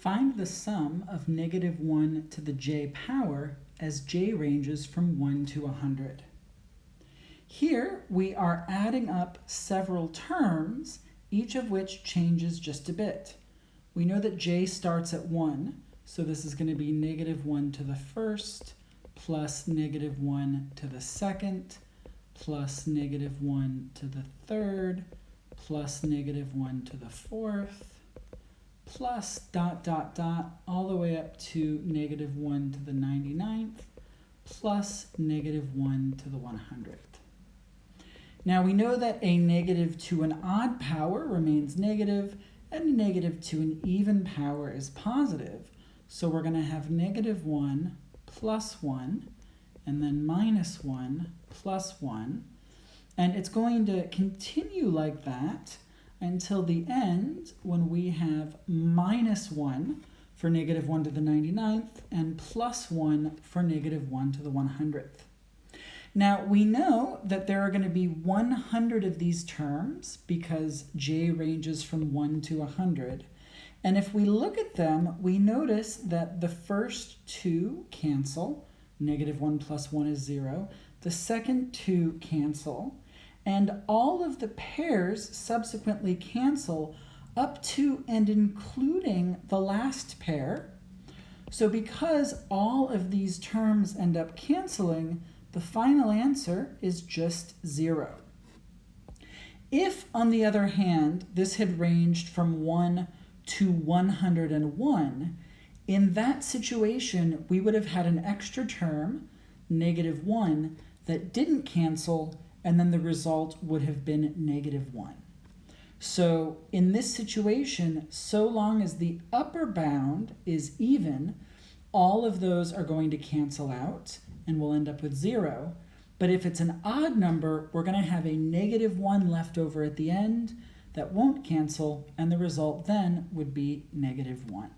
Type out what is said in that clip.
Find the sum of negative 1 to the j power as j ranges from 1 to 100. Here we are adding up several terms, each of which changes just a bit. We know that j starts at 1, so this is going to be negative 1 to the first, plus negative 1 to the second, plus negative 1 to the third, plus negative 1 to the fourth, plus dot, dot, dot, all the way up to negative 1 to the 99th, plus negative 1 to the 100th. Now we know that a negative to an odd power remains negative, and a negative to an even power is positive. So we're going to have negative 1 plus 1, and then minus 1 plus 1. And it's going to continue like that until the end, when we have minus 1 for negative 1 to the 99th and plus 1 for negative 1 to the 100th. Now, we know that there are going to be 100 of these terms because j ranges from 1 to 100. And if we look at them, we notice that the first two cancel. Negative 1 plus 1 is 0. The second two cancel. And all of the pairs subsequently cancel up to and including the last pair. So because all of these terms end up canceling, the final answer is just 0. If, on the other hand, this had ranged from 1 to 101, in that situation, we would have had an extra term, negative 1, that didn't cancel, and then the result would have been negative 1. So in this situation, so long as the upper bound is even, all of those are going to cancel out, and we'll end up with 0. But if it's an odd number, we're going to have a negative 1 left over at the end that won't cancel, and the result then would be negative 1.